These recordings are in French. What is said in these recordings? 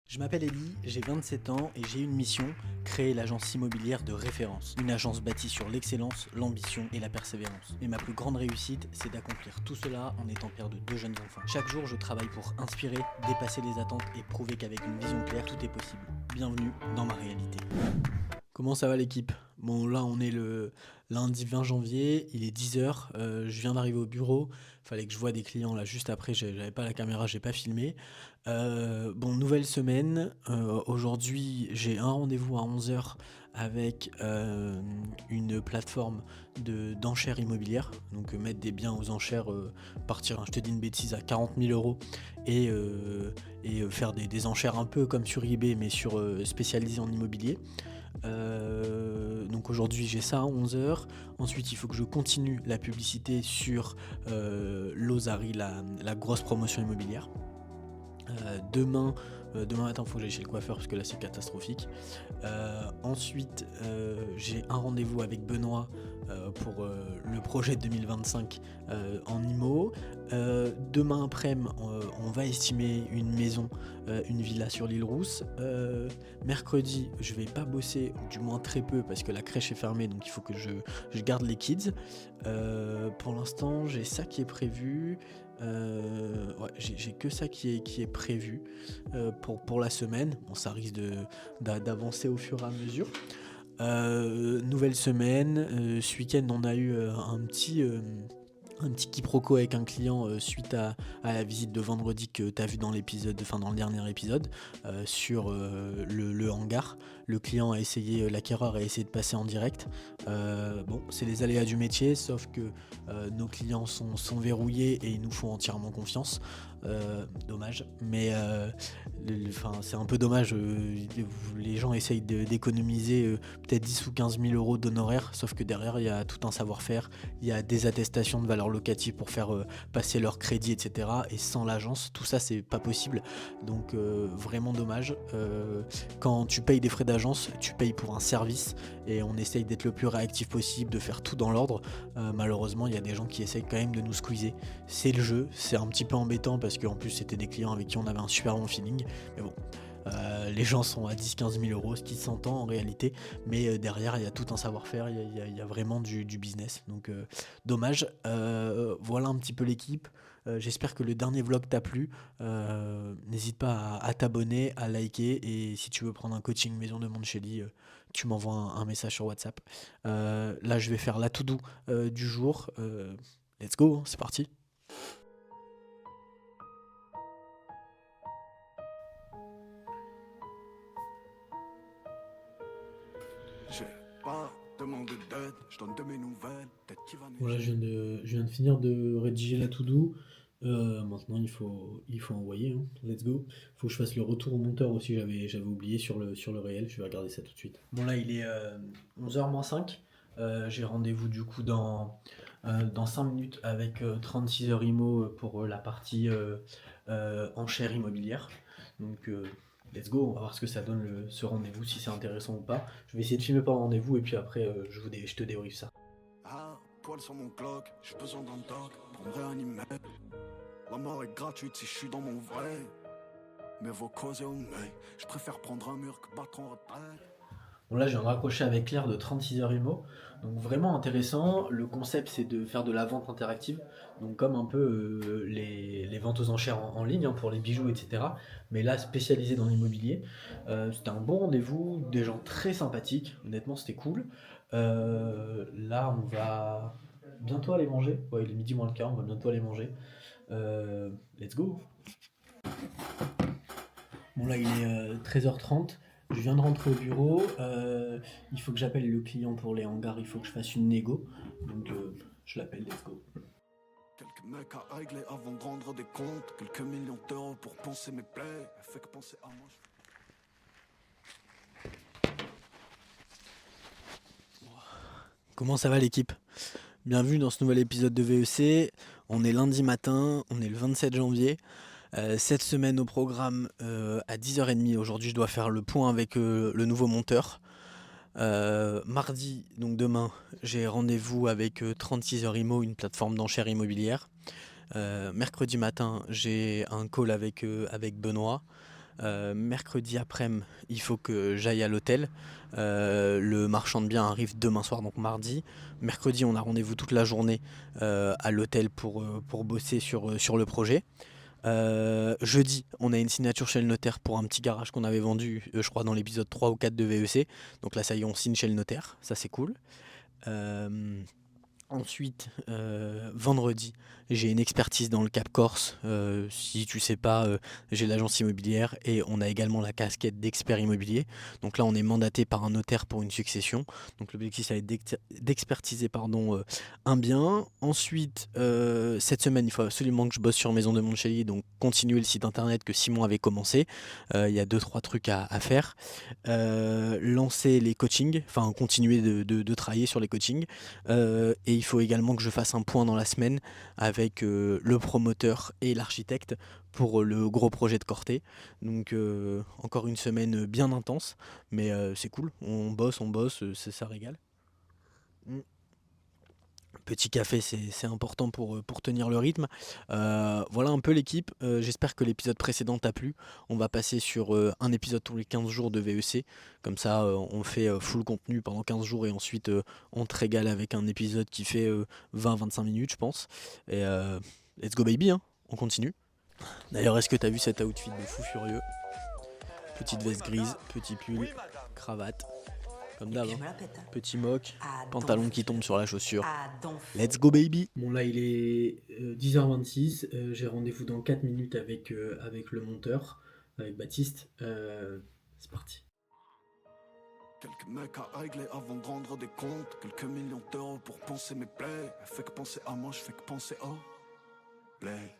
Je m'appelle Ellie, j'ai 27 ans et j'ai une mission, créer l'agence immobilière de référence. Une agence bâtie sur l'excellence, l'ambition et la persévérance. Mais ma plus grande réussite, c'est d'accomplir tout cela en étant père de 2 jeunes enfants. Chaque jour, je travaille pour inspirer, dépasser les attentes et prouver qu'avec une vision claire, tout est possible. Bienvenue dans ma réalité. Comment ça va l'équipe? Bon là on est le lundi 20 janvier, il est 10 h, je viens d'arriver au bureau, fallait que je voie des clients là juste après, j'avais pas la caméra, j'ai pas filmé. Bon nouvelle semaine, aujourd'hui j'ai un rendez-vous à 11 h avec une plateforme d'enchères immobilières, donc mettre des biens aux enchères, partir, je te dis une bêtise, à 40 000 euros et faire des enchères un peu comme sur eBay mais spécialisé en immobilier. Donc aujourd'hui j'ai ça à 11 h. Ensuite il faut que je continue la publicité sur l'Ozari, la grosse promotion immobilière. Demain matin il faut que j'aille chez le coiffeur parce que là c'est catastrophique. Ensuite j'ai un rendez-vous avec Benoît pour le projet 2025 en IMO. Demain après-midi on va estimer une maison, une villa sur l'île Rousse. Mercredi je vais pas bosser, du moins très peu parce que la crèche est fermée, donc il faut que je garde les kids. Pour l'instant j'ai ça qui est prévu. Ouais, j'ai que ça qui est prévu pour la semaine. Bon, ça risque d'avancer au fur et à mesure. Nouvelle semaine. Ce week-end, on a eu un petit quiproquo avec un client suite à la visite de vendredi que tu as vu dans dans le dernier épisode sur le hangar. Le client a essayé, l'acquéreur a essayé de passer en direct. Bon, c'est les aléas du métier, sauf que nos clients sont verrouillés et ils nous font entièrement confiance. Dommage, mais c'est un peu dommage. Les gens essayent d'économiser peut-être 10 ou 15 000 euros d'honoraires, sauf que derrière il y a tout un savoir-faire, il y a des attestations de valeur locative pour faire passer leur crédit, etc. Et sans l'agence, tout ça c'est pas possible. Donc vraiment dommage. Quand tu payes des frais d'agence, tu payes pour un service et on essaye d'être le plus réactif possible, de faire tout dans l'ordre. Malheureusement, il y a des gens qui essayent quand même de nous squeezer. C'est le jeu, c'est un petit peu embêtant parce qu'en plus c'était des clients avec qui on avait un super bon feeling. Mais bon, les gens sont à 10-15 000 euros, ce qui s'entend en réalité, mais derrière il y a tout un savoir-faire, il y a vraiment du business, donc dommage. Voilà un petit peu l'équipe. J'espère que le dernier vlog t'a plu. N'hésite pas à t'abonner, à liker, et si tu veux prendre un coaching maison de Montchelly, tu m'envoies un message sur WhatsApp. Là je vais faire la to-do du jour. Let's go, hein, c'est parti. J'ai pas demandé d'aide, je donne de mes nouvelles, peut-être qu'il va Voilà, neiger. je viens de finir de rédiger la to-do. Maintenant, il faut envoyer, hein. Let's go. Faut que je fasse le retour au monteur aussi, j'avais oublié sur le réel. Je vais regarder ça tout de suite. Bon, là, il est 11 h moins 5. J'ai rendez-vous du coup dans 5 minutes avec 36 heures IMO pour la partie enchère immobilière. Donc, let's go. On va voir ce que ça donne ce rendez-vous, si c'est intéressant ou pas. Je vais essayer de filmer pendant le rendez-vous et puis après, je te débrief ça. Ah, poil sur mon clock, j'ai besoin d'un doc pour me réanimer. La mort est gratuite si je suis dans mon vrai. Mais vaut causer au mec, je préfère prendre un mur que battre en retraite. Bon là, je viens de raccrocher avec Claire de 36 heures IMO. Donc vraiment intéressant. Le concept, c'est de faire de la vente interactive. Donc comme un peu les ventes aux enchères en ligne, hein, pour les bijoux, etc. Mais là, spécialisé dans l'immobilier. C'était un bon rendez-vous, des gens très sympathiques. Honnêtement, c'était cool. Là, on va bientôt aller manger. Ouais, il est midi moins le quart, on va bientôt aller manger. Let's go. Bon là il est 13 h 30. Je viens de rentrer au bureau. Il faut que j'appelle le client pour les hangars. Il faut que je fasse une négo. Donc je l'appelle, let's go. Quelques mecs à régler avant de rendre des comptes. Quelques millions d'euros pour penser mes plaies. Fait que penser à moi. Comment ça va l'équipe? Bienvenue dans ce nouvel épisode de VEC. On est lundi matin, on est le 27 janvier. Cette semaine au programme à 10 h 30. Aujourd'hui je dois faire le point avec le nouveau monteur. Mardi, donc demain, j'ai rendez-vous avec 36 heures IMO, une plateforme d'enchères immobilières. Mercredi matin, j'ai un call avec Benoît. Mercredi après-midi, il faut que j'aille à l'hôtel. Le marchand de biens arrive demain soir, donc mardi. Mercredi, on a rendez-vous toute la journée à l'hôtel pour bosser sur le projet. Jeudi, on a une signature chez le notaire pour un petit garage qu'on avait vendu, je crois, dans l'épisode 3 ou 4 de VEC. Donc là, ça y est, on signe chez le notaire. Ça, c'est cool. Euh, Ensuite, vendredi, j'ai une expertise dans le Cap Corse. Si tu sais pas, j'ai l'agence immobilière et on a également la casquette d'expert immobilier. Donc là, on est mandaté par un notaire pour une succession. Donc l'objectif, ça va être d'expertiser un bien. Ensuite, cette semaine, il faut absolument que je bosse sur Maison de Montchellier, donc continuer le site internet que Simon avait commencé. Il y a 2-3 trucs à faire. Lancer les coachings, enfin continuer de travailler sur les coachings. Et il faut également que je fasse un point dans la semaine avec le promoteur et l'architecte pour le gros projet de Corté. Donc encore une semaine bien intense, mais c'est cool, on bosse, ça régale. Mm. Petit café, c'est important pour tenir le rythme. Voilà un peu l'équipe. J'espère que l'épisode précédent t'a plu. On va passer sur un épisode tous les 15 jours de VEC. Comme ça, on fait full contenu pendant 15 jours et ensuite on te régale avec un épisode qui fait 20-25 minutes, je pense. Et let's go baby, hein. On continue. D'ailleurs, est-ce que t'as vu cet outfit de fou furieux? Petite veste grise, petit pull, cravate. Comme d'hab, hein. Petit mock, pantalon qui tombe sur la chaussure. Let's go baby. Bon là il est 10h26, j'ai rendez-vous dans 4 minutes avec le monteur, avec Baptiste. C'est parti. Quelques mecs à régler avant de rendre des comptes. Quelques millions d'euros pour penser mes plaies. Elle fait que penser à moi, je fais que penser à play.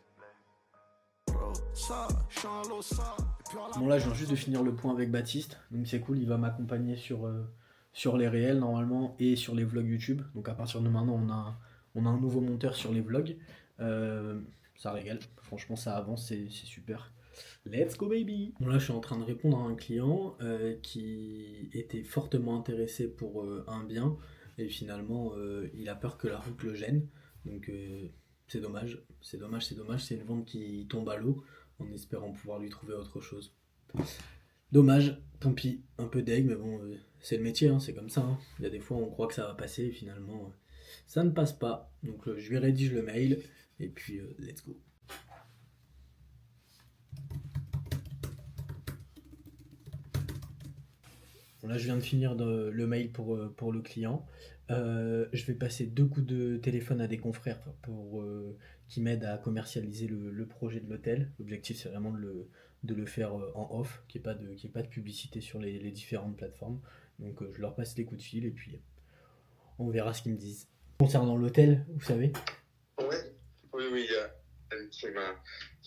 Bon là je viens juste de finir le point avec Baptiste, donc c'est cool, il va m'accompagner sur les réels normalement et sur les vlogs YouTube. Donc à partir de maintenant on a un nouveau monteur sur les vlogs. Ça régale, franchement ça avance, c'est super. Let's go baby. Bon là je suis en train de répondre à un client qui était fortement intéressé pour un bien et finalement il a peur que la route le gêne. Donc c'est dommage, c'est une vente qui tombe à l'eau en espérant pouvoir lui trouver autre chose. Dommage, tant pis, un peu deg, mais bon, c'est le métier, hein, c'est comme ça. Hein. Il y a des fois on croit que ça va passer et finalement ça ne passe pas. Donc je lui rédige le mail et puis let's go. Bon, là je viens de finir le mail pour le client. Je vais passer 2 coups de téléphone à des confrères pour qui m'aident à commercialiser le projet de l'hôtel. L'objectif c'est vraiment de le faire en off, qu'il n'y ait pas de publicité sur les différentes plateformes. Donc je leur passe les coups de fil et puis on verra ce qu'ils me disent. Concernant l'hôtel, vous savez? Oui, elle qui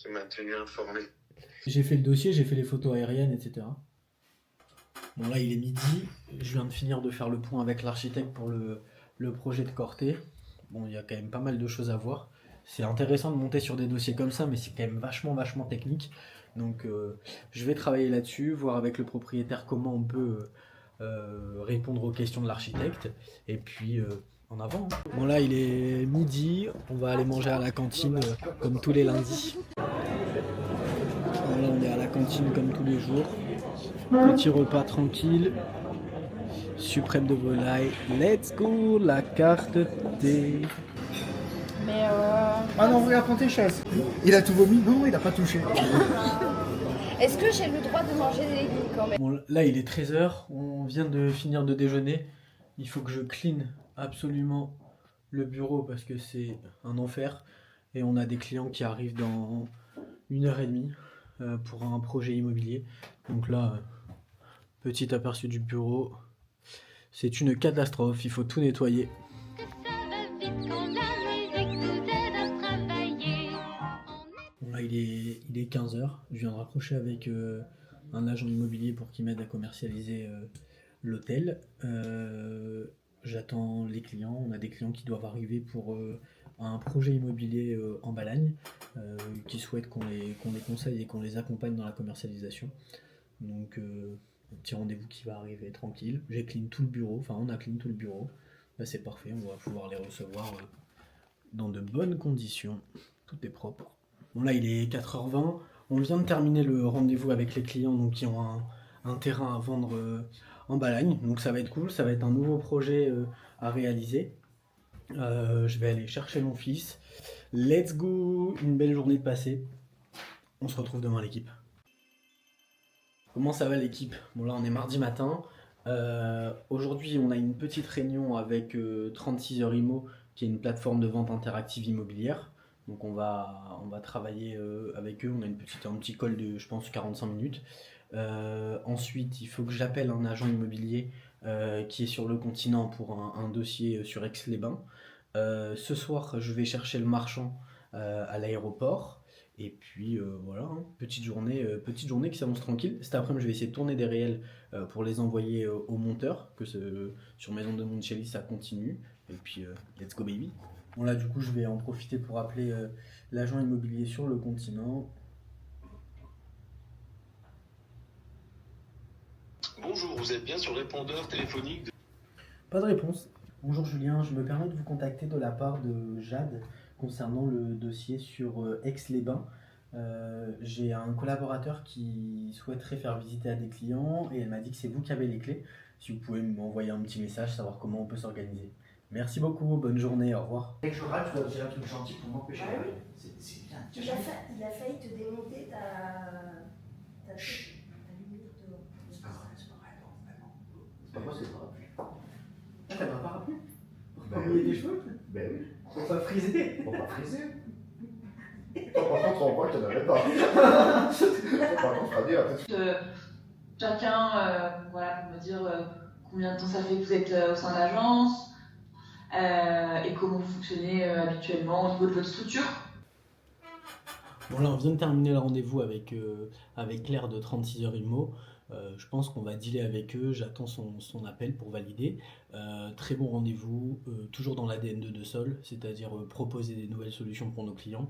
m'a tenu informé. J'ai fait le dossier, j'ai fait les photos aériennes, etc. Bon là il est midi, je viens de finir de faire le point avec l'architecte pour le projet de Corté. Bon il y a quand même pas mal de choses à voir. C'est intéressant de monter sur des dossiers comme ça, mais c'est quand même vachement technique. Donc je vais travailler là-dessus, voir avec le propriétaire comment on peut répondre aux questions de l'architecte. Et puis en avant. Hein. Bon là il est midi, on va aller manger à la cantine comme tous les lundis. Bon, là on est à la cantine comme tous les jours. Petit repas tranquille. Suprême de volaille. Let's go, la carte thé. Mais Ah non, regarde, prends tes chaises. Il a tout vomi? Non, il a pas touché. est-ce que j'ai le droit de manger des légumes quand même? Bon, là il est 13h, on vient de finir de déjeuner. Il faut que je clean absolument le bureau parce que c'est un enfer. Et on a des clients qui arrivent dans 1h30 pour un projet immobilier. Donc là, petit aperçu du bureau. C'est une catastrophe, il faut tout nettoyer. Bon, là il est 15h, je viens de raccrocher avec un agent immobilier pour qu'il m'aide à commercialiser l'hôtel. J'attends les clients, on a des clients qui doivent arriver pour un projet immobilier en Balagne, qui souhaitent qu'on les conseille et qu'on les accompagne dans la commercialisation. Donc un petit rendez-vous qui va arriver tranquille. J'ai clean tout le bureau, enfin on a clean tout le bureau. Là c'est parfait, on va pouvoir les recevoir dans de bonnes conditions. Tout est propre. Bon là il est 4h20, On vient de terminer le rendez-vous avec les clients donc, qui ont un terrain à vendre en Balagne. Donc ça va être cool, ça va être un nouveau projet à réaliser. Je vais aller chercher mon fils. Let's go! Une belle journée de passé. On se retrouve demain l'équipe. Comment ça va l'équipe? Bon là on est mardi matin. Aujourd'hui on a une petite réunion avec 36 heures IMO qui est une plateforme de vente interactive immobilière. Donc on va travailler avec eux. On a un petit call de je pense 45 minutes. Ensuite il faut que j'appelle un agent immobilier qui est sur le continent pour un dossier sur Aix-les-Bains. Ce soir je vais chercher le marchand à l'aéroport. Et puis voilà, hein, petite journée qui s'annonce tranquille. Cet après-midi, je vais essayer de tourner des réels pour les envoyer au monteur, sur Maison de Monticelli ça continue. Et puis let's go baby. Bon là du coup je vais en profiter pour appeler l'agent immobilier sur le continent. Bonjour, vous êtes bien sur le répondeur téléphonique de... Pas de réponse. Bonjour Julien, je me permets de vous contacter de la part de Jade concernant le dossier sur Aix-les-Bains. J'ai un collaborateur qui souhaiterait faire visiter à des clients et elle m'a dit que c'est vous qui avez les clés. Si vous pouvez m'envoyer un petit message, savoir comment on peut s'organiser. Merci beaucoup, bonne journée, au revoir. Dès que je rate, tu dois dire un truc gentil pour m'empêcher. Ah oui. C'est bien. Il a failli te démonter ta lumière de... C'est pas vrai, non, vraiment. C'est pas moi, c'est pas rappelé. Ah, t'as pas rappelé? Pour pas mouiller des cheveux? Ben oui. Pour pas friser? Pour pas friser. Toi, par contre, on voit que tu n'avais pas. Toi, par contre, Freddy, après, chacun, voilà, pour me dire combien de temps ça fait que vous êtes au sein de l'agence et comment vous fonctionnez habituellement au niveau de votre structure. Bon là on vient de terminer le rendez-vous avec Claire de 36 heures IMO. Je pense qu'on va dealer avec eux, j'attends son appel pour valider. Très bon rendez-vous, toujours dans l'ADN de Sol, c'est-à-dire proposer des nouvelles solutions pour nos clients.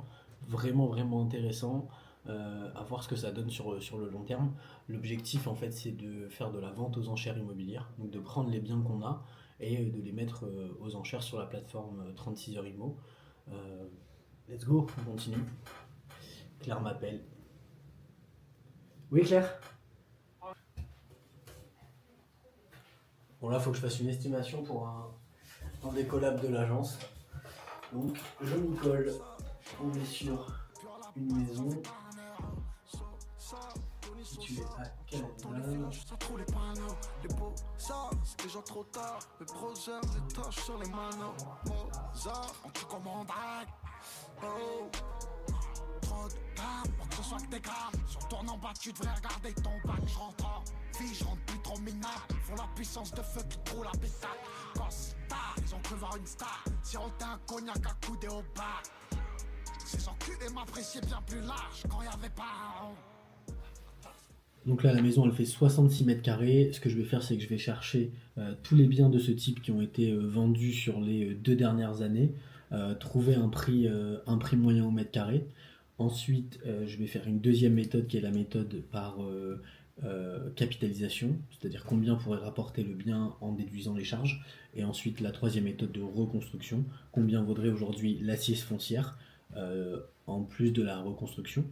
Vraiment intéressant, à voir ce que ça donne sur le long terme. L'objectif en fait c'est de faire de la vente aux enchères immobilières, donc de prendre les biens qu'on a et de les mettre aux enchères sur la plateforme 36 heures IMO. Let's go, on continue. Claire m'appelle. Oui Claire? Bon là faut que je fasse une estimation pour un des collabs de l'agence. Donc je m'y colle. On est sur une maison située à Canada. Trop les panneaux, les beaux ça, déjà trop tard. Les projets, les tâches sur les manos. Mozart, on te commande. Oh, trop de dames, pour que ce soit que des grammes. Sur ton en bas, tu devrais regarder ton bac. Je rentre en vie, je rentre plus trop minable. Font la puissance de feu qui trouve l'habitat. Costa, ils ont cru voir une star. Si on t'a un cognac à couder au bar. Ces enculés m'appréciaient bien plus large quand y avait pas un rond. Donc là la maison elle fait 66 mètres carrés. Ce que je vais faire c'est que je vais chercher tous les biens de ce type qui ont été vendus sur les 2 dernières années. Trouver un prix moyen au mètre carré. Ensuite je vais faire une deuxième méthode qui est la méthode par capitalisation, c'est-à-dire combien pourrait rapporter le bien en déduisant les charges. Et ensuite la troisième méthode de reconstruction, combien vaudrait aujourd'hui l'assiette foncière en plus de la reconstruction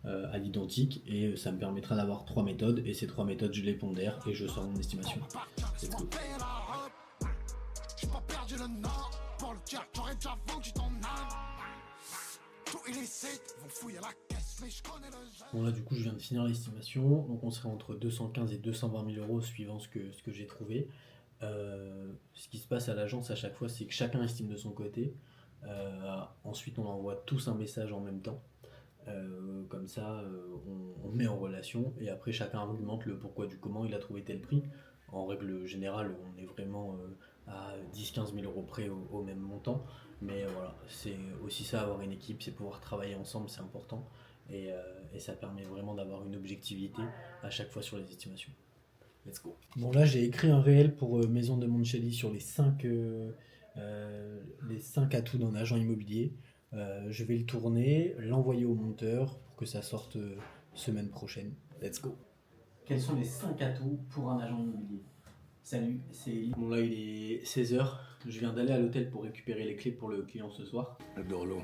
à l'identique. Et ça me permettra d'avoir 3 méthodes et ces 3 méthodes je les pondère et je sors mon estimation. Let's go. Bon là du coup je viens de finir l'estimation, donc on serait entre 215 et 220 000 euros suivant ce que j'ai trouvé. Ce qui se passe à l'agence à chaque fois c'est que chacun estime de son côté. Ensuite on envoie tous un message en même temps. Comme ça on met en relation et après chacun argumente le pourquoi du comment il a trouvé tel prix. En règle générale on est vraiment à 10-15 000 euros près au même montant, mais voilà, c'est aussi ça, avoir une équipe, c'est pouvoir travailler ensemble, c'est important et ça permet vraiment d'avoir une objectivité à chaque fois sur les estimations. Let's go. Bon là j'ai écrit un réel pour Maison de Monticelli sur les 5 atouts d'un agent immobilier. Je vais le tourner, l'envoyer au monteur pour que ça sorte semaine prochaine. Let's go. Quels sont les 5 atouts pour un agent immobilier? Salut, c'est Eli. Bon là il est 16h, je viens d'aller à l'hôtel pour récupérer les clés pour le client ce soir. Le Dorlo,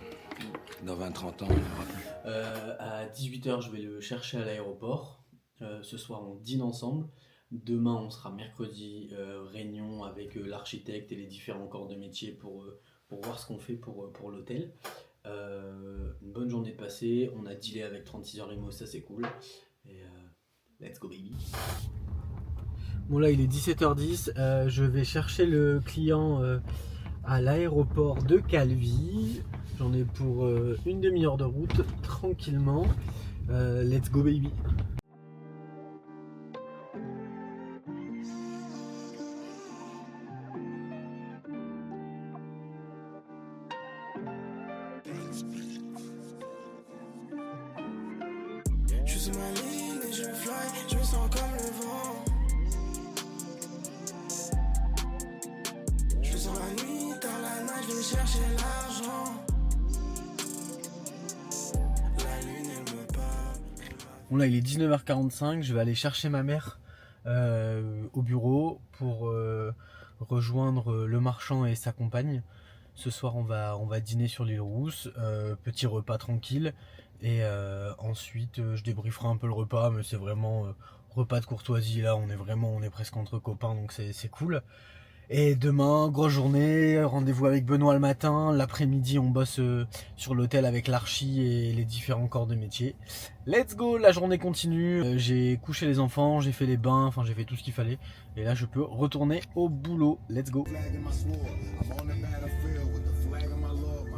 dans 20-30 ans, il n'y aura plus. À 18h je vais le chercher à l'aéroport. Ce soir on dîne ensemble. Demain on sera mercredi, réunion avec l'architecte et les différents corps de métier pour voir ce qu'on fait pour l'hôtel. Une bonne journée de passée, on a dealé avec 36h IMO, ça c'est cool. Et let's go baby. Bon là il est 17h10, je vais chercher le client à l'aéroport de Calvi. J'en ai pour une demi-heure de route, tranquillement. Let's go baby. Je suis sur ma ligne et je fly, je me sens comme le vent. Je suis sur la nuit, dans la night, je vais chercher l'argent. La lune elle me parle. Bon là il est 19h45, je vais aller chercher ma mère au bureau pour rejoindre le marchand et sa compagne. Ce soir on va dîner sur l'île Rousse, petit repas tranquille. Et ensuite je débrieferai un peu le repas, mais c'est vraiment repas de courtoisie là, on est presque entre copains donc c'est cool. Et demain, grosse journée, rendez-vous avec Benoît le matin, l'après-midi on bosse sur l'hôtel avec l'archi et les différents corps de métier. Let's go, la journée continue, j'ai couché les enfants, j'ai fait les bains, enfin j'ai fait tout ce qu'il fallait. Et là je peux retourner au boulot, let's go.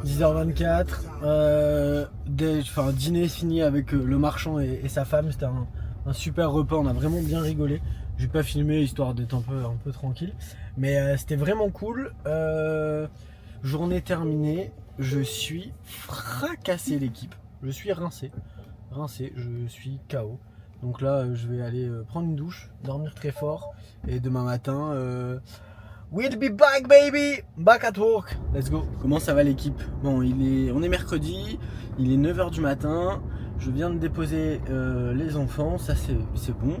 10h24, dîner fini avec le marchand et sa femme, c'était un super repas, on a vraiment bien rigolé. Je vais pas filmer histoire d'être un peu tranquille, mais c'était vraiment cool. Journée terminée, je suis fracassé l'équipe, je suis rincé, je suis KO. Donc là je vais aller prendre une douche, dormir très fort et demain matin we'll be back baby, back at work, let's go. Comment ça va l'équipe? Bon on est mercredi, il est 9h du matin, je viens de déposer les enfants, ça c'est bon.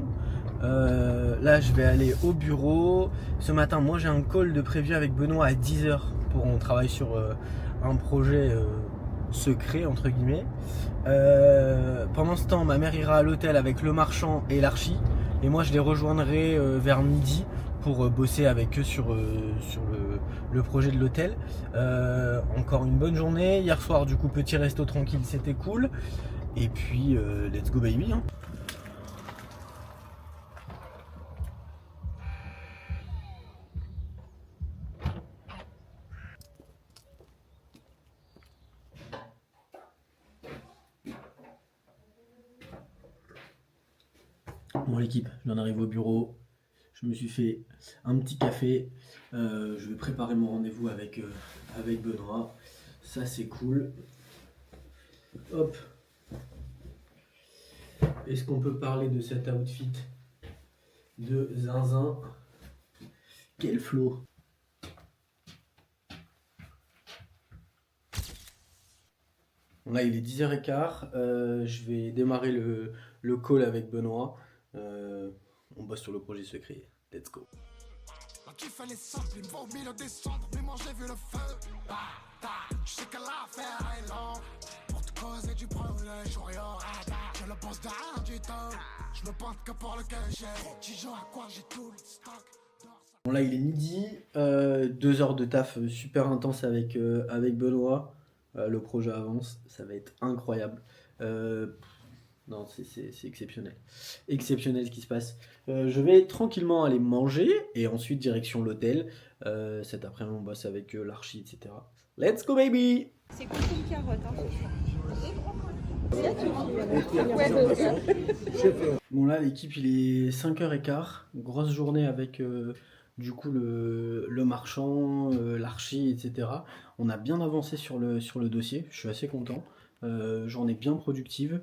Là je vais aller au bureau. Ce matin moi j'ai un call de prévu avec Benoît à 10h pour on travaille sur un projet secret entre guillemets. Pendant ce temps ma mère ira à l'hôtel avec le marchand et l'archi et moi je les rejoindrai vers midi pour bosser avec eux sur le projet de l'hôtel. Encore une bonne journée. Hier soir du coup petit resto tranquille, c'était cool. Et puis let's go baby hein. Bon l'équipe, je viens d'arriver au bureau, je me suis fait un petit café, je vais préparer mon rendez-vous avec Benoît, ça c'est cool. Hop. Est-ce qu'on peut parler de cet outfit de zinzin? Quel flow! Bon, là il est 10h15, je vais démarrer le call avec Benoît. On bosse sur le projet secret. Let's go. La kiff elle est simple, il me voit au milieu des cendres, mais moi j'ai vu le feu. Je sais que l'affaire est longue. Pour te causer du problème, je je le pense derrière du temps. Je me pointe que pour le que j'ai. Tu joues à quoi j'ai tout le stock. Bon là il est midi, 2 heures de taf super intense avec Benoît. Le projet avance, ça va être incroyable. Non, c'est exceptionnel. Exceptionnel ce qui se passe. Je vais tranquillement aller manger et ensuite direction l'hôtel. Cet après-midi, on bosse avec l'archi, etc. Let's go, baby! C'est cool une carotte. Bon, là, l'équipe, il est 5h15. Grosse journée avec du coup le marchand, l'archi, etc. On a bien avancé sur le dossier. Je suis assez content. Journée bien productive.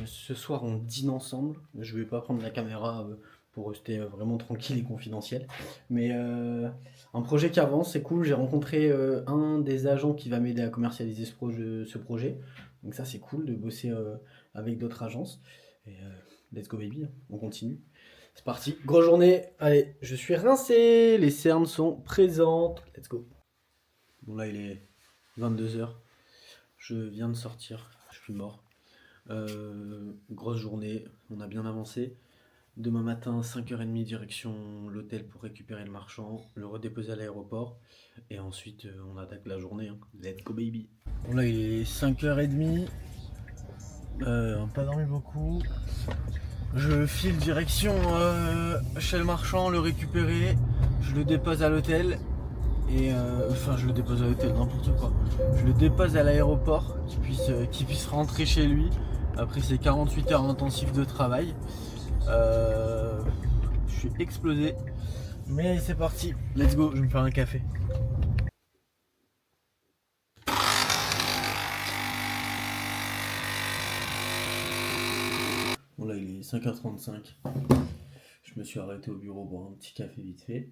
Ce soir on dîne ensemble, je vais pas prendre la caméra pour rester vraiment tranquille et confidentiel, mais un projet qui avance, c'est cool. J'ai rencontré un des agents qui va m'aider à commercialiser ce projet, donc ça c'est cool de bosser avec d'autres agences. Et let's go baby, on continue. C'est parti, grosse journée. Allez, je suis rincé, les cernes sont présentes. Let's go. Bon là il est 22h. Je viens de sortir, je suis mort. Grosse journée, on a bien avancé. Demain matin, 5h30, direction l'hôtel pour récupérer le marchand, le redéposer à l'aéroport. Et ensuite, on attaque la journée. Hein. Let's go baby. Bon là, il est 5h30. On n'a pas dormi beaucoup. Je file direction chez le marchand, le récupérer. Je le dépose à l'hôtel. Et je le dépose à l'hôtel, n'importe quoi. Je le dépose à l'aéroport, qu'il puisse rentrer chez lui. Après ces 48 heures intensives de travail. Je suis explosé. Mais c'est parti, let's go, je vais me faire un café. Bon là il est 5h35. Je me suis arrêté au bureau pour un petit café vite fait.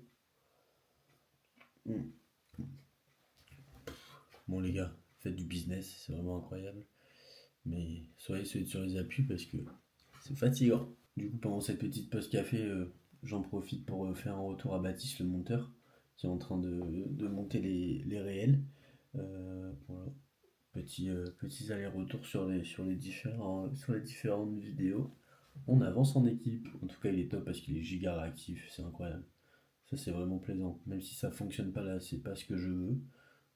Bon les gars, faites du business, c'est vraiment incroyable. Mais soyez solide sur les appuis parce que c'est fatigant. Du coup pendant cette petite pause café, j'en profite pour faire un retour à Baptiste le monteur qui est en train de monter les réels. Voilà. Petits allers-retours sur les différentes vidéos. On avance en équipe. En tout cas il est top parce qu'il est giga réactif, c'est incroyable. Ça c'est vraiment plaisant. Même si ça fonctionne pas là, c'est pas ce que je veux.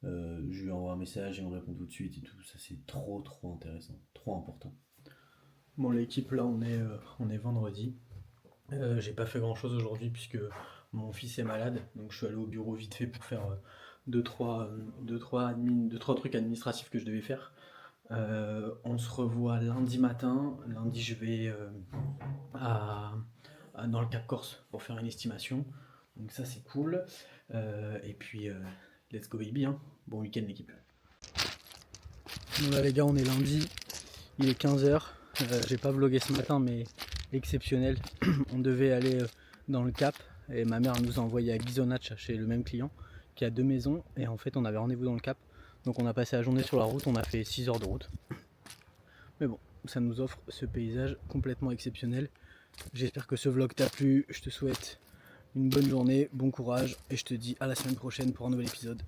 Je lui envoie un message et on répond tout de suite et tout. Ça c'est trop intéressant, trop important. Bon l'équipe là on est vendredi. J'ai pas fait grand chose aujourd'hui puisque mon fils est malade. Donc je suis allé au bureau vite fait pour faire 2-3 trucs administratifs que je devais faire. On se revoit lundi matin. Lundi je vais dans le Cap Corse pour faire une estimation. Donc ça c'est cool. Et puis let's go baby, hein. Bon week-end l'équipe. Bon là les gars on est lundi. Il est 15h. J'ai pas vlogué ce matin mais exceptionnel. On devait aller dans le Cap et ma mère nous a envoyé à Ghisonaccia chez le même client qui a 2 maisons et en fait on avait rendez-vous dans le Cap. Donc on a passé la journée sur la route, on a fait 6 heures de route. Mais bon, ça nous offre ce paysage complètement exceptionnel. J'espère que ce vlog t'a plu, je te souhaite une bonne journée, bon courage et je te dis à la semaine prochaine pour un nouvel épisode.